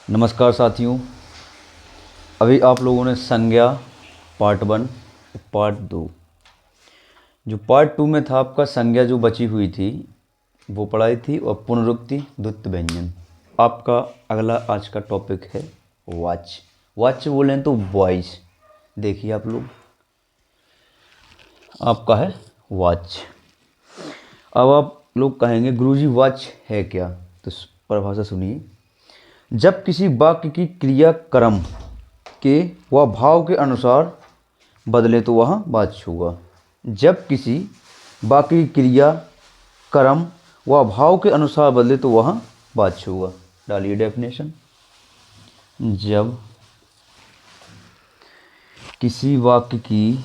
नमस्कार साथियों। अभी आप लोगों ने संज्ञा पार्ट 1 पार्ट 2 जो पार्ट 2 में था आपका संज्ञा जो बची हुई थी वो पढ़ाई थी और पुनरुक्ति द्वृत्त व्यंजन। आपका अगला आज का टॉपिक है वाच्य। वाच्य बोलें तो वॉइस। देखिए आप लोग, आपका है वाच्य। अब आप लोग कहेंगे गुरुजी वाच्य है क्या, तो परिभाषा सुनिए। जब किसी वाक्य की क्रिया क्रम के व भाव के अनुसार बदले तो वह वाच्य होगा। जब किसी वाक्य की क्रिया क्रम व भाव के अनुसार बदले तो वह वाच्य होगा। डालिए डेफिनेशन। जब किसी वाक्य की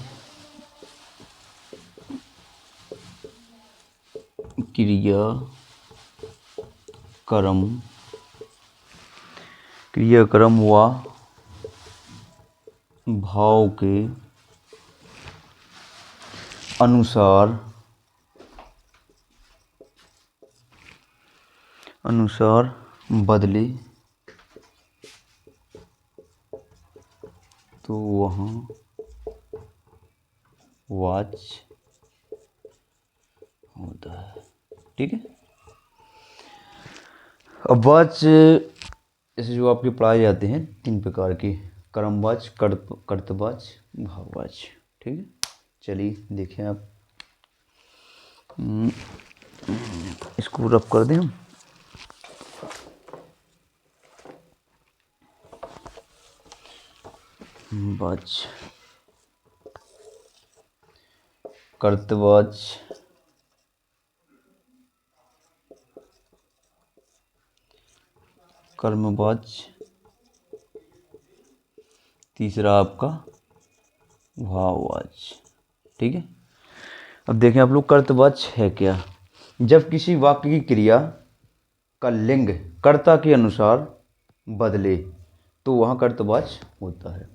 क्रिया क्रम व भाव के अनुसार बदले तो वह वाच्य होता है। ठीक है। अब वाच्य जैसे जो आपके पढ़ाए जाते हैं 3 प्रकार के, क्रमवाच्य, कर्तवाच्य, भाववाच्य। ठीक है। चलिए देखें आप, इसको रब कर दें हम। वाच्य, कर्तवाच्य, कर्मवाच्य, तीसरा आपका भाववाच्य। ठीक है। अब देखें आप लोग, कर्तवाच्य है क्या। जब किसी वाक्य की क्रिया का लिंग कर्ता के अनुसार बदले तो वहाँ कर्तवाच्य होता है।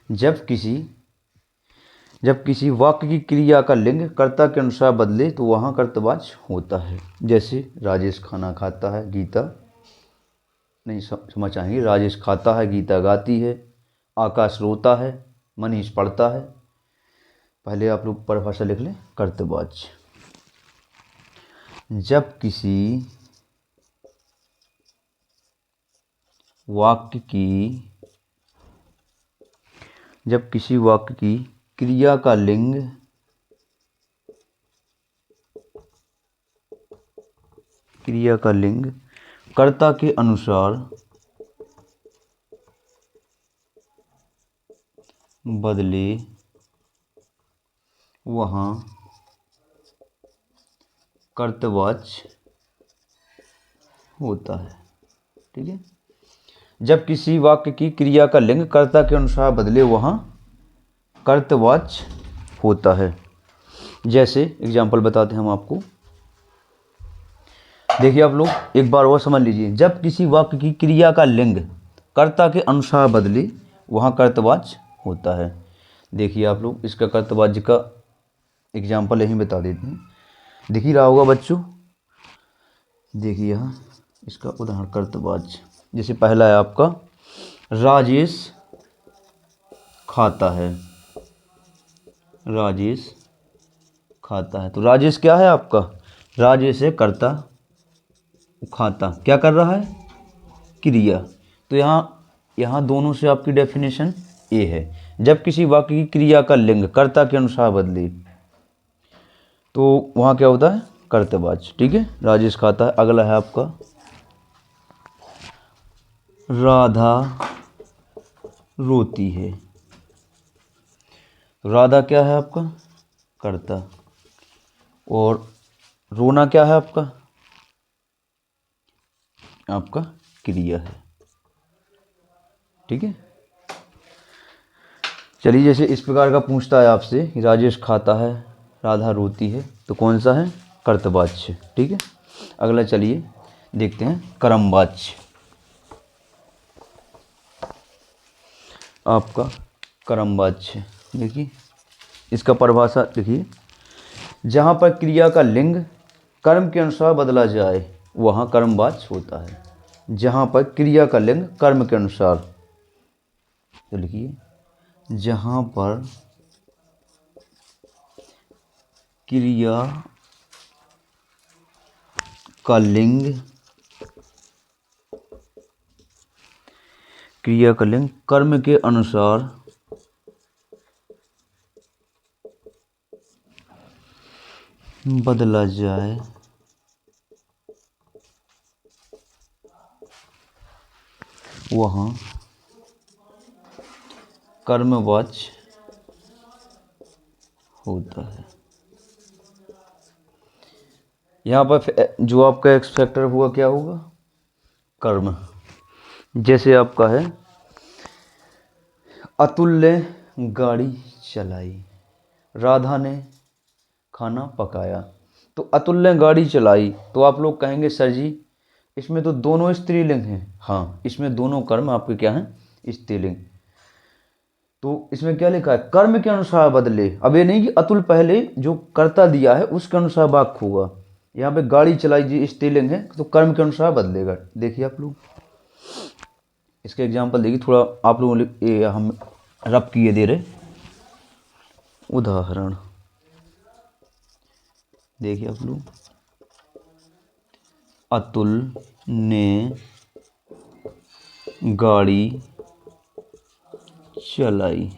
जब किसी वाक्य की क्रिया का लिंग कर्ता के अनुसार बदले तो वहाँ कर्तवाच्य होता है। जैसे राजेश खाना खाता है, गीता नहीं समझ आएंगे। राजेश खाता है, गीता गाती है, आकाश रोता है, मनीष पढ़ता है। पहले आप लोग परिभाषा लिख लें। कर्तवाच्य, जब किसी वाक्य की क्रिया का लिंग कर्ता के अनुसार बदले वहाँ कर्तवाच्य होता है। ठीक है। जब किसी वाक्य की क्रिया का लिंग कर्ता के अनुसार बदले वहाँ कर्तवाच्य होता है। जैसे एग्जाम्पल बताते हैं हम आपको। देखिए आप लोग एक बार और समझ लीजिए। जब किसी वाक्य की क्रिया का लिंग कर्ता के अनुसार बदले वहाँ कर्तवाच्य होता है। देखिए आप लोग, इसका कर्तवाच्य का एग्जाम्पल यहीं बता देते हैं। दिख ही रहा होगा बच्चों। देखिए यहाँ इसका उदाहरण कर्तवाच्य। जैसे पहला है आपका राजेश खाता है। राजेश खाता है, तो राजेश क्या है आपका? राजेश है कर्ता, खाता क्या कर रहा है? क्रिया। तो यहाँ दोनों से आपकी डेफिनेशन ए है। जब किसी वाक्य की क्रिया का लिंग कर्ता के अनुसार बदले तो वहाँ क्या होता है? कर्तवाच्य। ठीक है। राजेश खाता है। अगला है आपका राधा रोती है। राधा क्या है आपका? कर्ता। और रोना क्या है आपका क्रिया है। ठीक है। चलिए, जैसे इस प्रकार का पूछता है आपसे, राजेश खाता है, राधा रोती है, तो कौन सा है? कर्तवाच्य। ठीक है। अगला चलिए देखते हैं क्रमवाच्य। आपका क्रमवाच्य देखिए, इसका परिभाषा देखिए। जहाँ पर क्रिया का लिंग कर्म के अनुसार बदला जाए वहाँ कर्मवाच्य होता है। जहाँ पर क्रिया का लिंग कर्म के अनुसार, तो लिखिए जहाँ पर क्रिया का लिंग कर्म के अनुसार बदला जाए, वहाँ कर्मवाच्य होता है। यहाँ पर जो आपका एक्स फैक्टर हुआ क्या होगा, कर्म। जैसे आपका है अतुल ने गाड़ी चलाई, राधा ने खाना पकाया। तो अतुल ने गाड़ी चलाई, तो आप लोग कहेंगे सर जी इसमें तो दोनों स्त्रीलिंग हैं। हाँ, इसमें दोनों कर्म आपके क्या हैं, स्त्रीलिंग। तो इसमें क्या लिखा है, कर्म के अनुसार बदले। अब ये नहीं कि अतुल पहले जो कर्ता दिया है उसके अनुसार वाक्य होगा। यहाँ पे गाड़ी चलाई जी स्त्रीलिंग है, तो कर्म के अनुसार बदलेगा। देखिए आप लोग इसके एग्जाम्पल देखिए, थोड़ा आप लोगों हम रब किए दे रहे उदाहरण देखिए आप लोग। अतुल ने गाड़ी चलाई,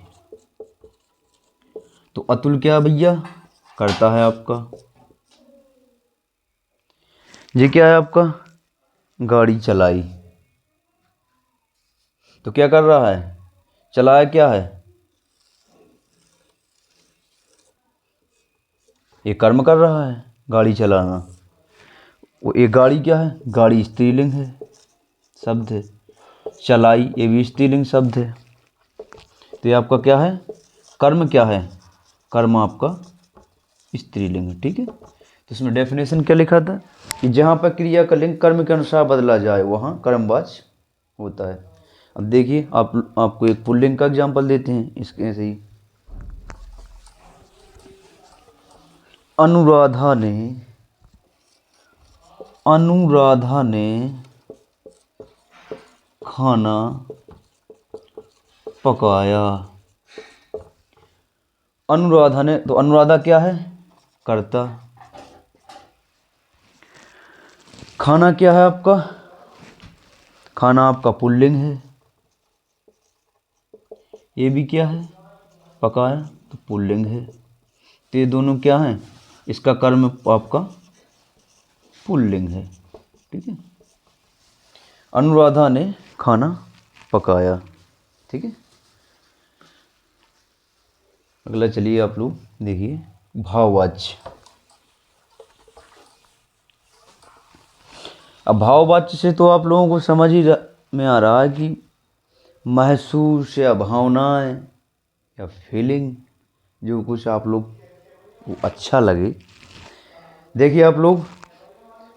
तो अतुल क्या भैया करता है आपका, ये क्या है आपका गाड़ी चलाई। तो क्या कर रहा है, चलाया क्या है, ये कर्म कर रहा है गाड़ी चलाना। वो एक गाड़ी क्या है, गाड़ी स्त्रीलिंग है, शब्द है। चलाई ये भी स्त्रीलिंग शब्द है। तो ये आपका क्या है, कर्म क्या है, कर्म आपका स्त्रीलिंग है। ठीक है, तो इसमें डेफिनेशन क्या लिखा था कि जहाँ पर क्रिया का लिंग कर्म के अनुसार बदला जाए वहाँ कर्मवाच्य होता है। अब देखिए आपको एक पुल्लिंग का एग्जाम्पल देते हैं इसके ऐसे ही। अनुराधा ने खाना पकाया। अनुराधा ने, तो अनुराधा क्या है, कर्ता। खाना क्या है आपका, खाना आपका पुल्लिंग है। ये भी क्या है, पकाया, तो पुल्लिंग है। तो ये दोनों क्या हैं, इसका कर्म आपका पुल्लिंग है। ठीक है, अनुराधा ने खाना पकाया। ठीक है, अगला चलिए आप लोग देखिए भाववाच्य। अब भाववाच्य से तो आप लोगों को समझ ही में आ रहा है कि महसूस या भावनाएं या फीलिंग, जो कुछ आप लोग को अच्छा लगे। देखिए आप लोग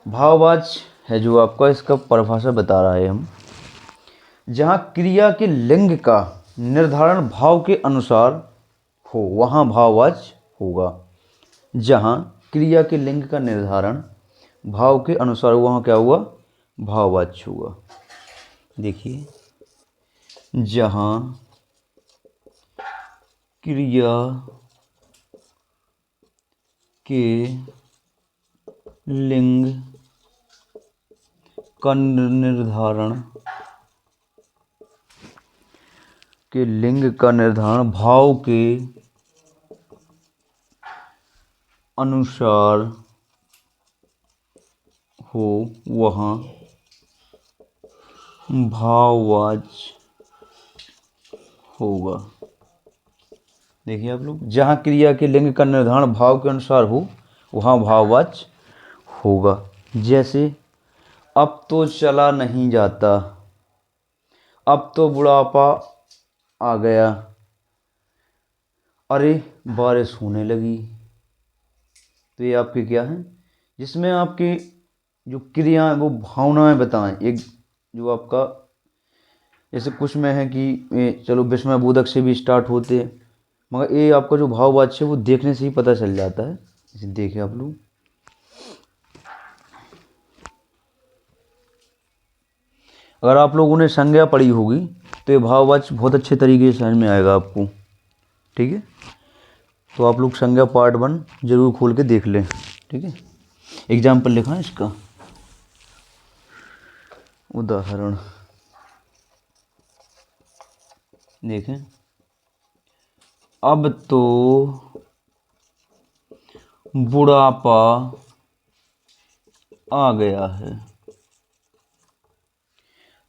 भाववाच्य है जो आपका, इसका परिभाषा बता रहा है हम। जहाँ क्रिया के लिंग का निर्धारण भाव के अनुसार हो वहाँ भाववाच्य होगा। जहाँ क्रिया के लिंग का निर्धारण भाव के अनुसार वहाँ क्या हुआ, भाववाच्य हुआ। देखिए जहाँ क्रिया के लिंग का निर्धारण भाव के अनुसार हो वहाँ भाववाच्य होगा। देखिए आप लोग, जहाँ क्रिया के लिंग का निर्धारण भाव के अनुसार हो वहाँ भाववाच्य होगा। जैसे अब तो चला नहीं जाता, अब तो बुढ़ापा आ गया, अरे बारिश होने लगी। तो ये आपके क्या हैं, जिसमें आपकी जो क्रियाएं वो भावनाएं बताएं। एक जो आपका जैसे कुछ में है कि चलो विस्मय बोधक से भी स्टार्ट होते हैं, मगर ये आपका जो भाववाच्य है वो देखने से ही पता चल जाता है। इसे देखिए आप लोग, अगर आप लोगों ने संज्ञा पढ़ी होगी तो ये भाववाचक बहुत अच्छे तरीके से समझ में आएगा आपको। ठीक है, तो आप लोग संज्ञा पार्ट 1 जरूर खोल के देख लें। ठीक है, एग्जाम्पल लिखा है इसका, उदाहरण देखें। अब तो बुढ़ापा आ गया है।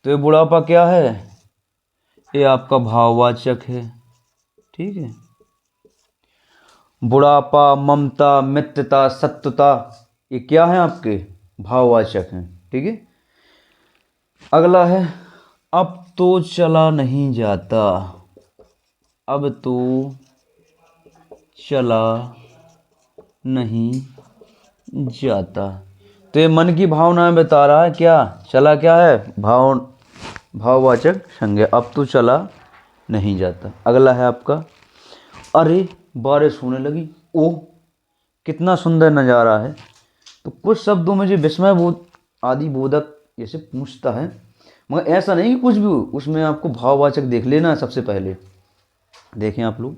तो ये बुढ़ापा क्या है? ये आपका भाववाचक है। ठीक है, बुढ़ापा, ममता, मित्रता, सत्यता, ये क्या है? आपके भाववाचक हैं। ठीक है, अगला है अब तो चला नहीं जाता। अब तो चला नहीं जाता, तो ये मन की भावनाएं बता रहा है। क्या चला क्या है? भाववाचक संज्ञा। अब तो चला नहीं जाता। अगला है आपका अरे बारिश होने लगी। ओह कितना सुंदर नज़ारा है। तो कुछ शब्दों में जो विस्मय बोध आदि बोधक जैसे पूछता है, मगर ऐसा नहीं कि कुछ भी हो, उसमें आपको भाववाचक देख लेना है सबसे पहले। देखें आप लोग,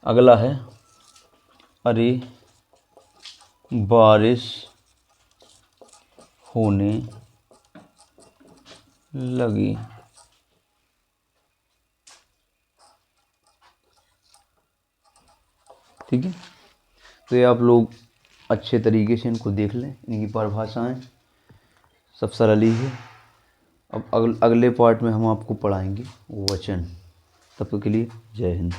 अगला है अरे बारिश होने लगी। ठीक है, तो ये आप लोग अच्छे तरीके से इनको देख लें। इनकी परिभाषाएं सब सरल ही है। अब अगले पार्ट में हम आपको पढ़ाएंगे वचन। तब तक के लिए जय हिंद।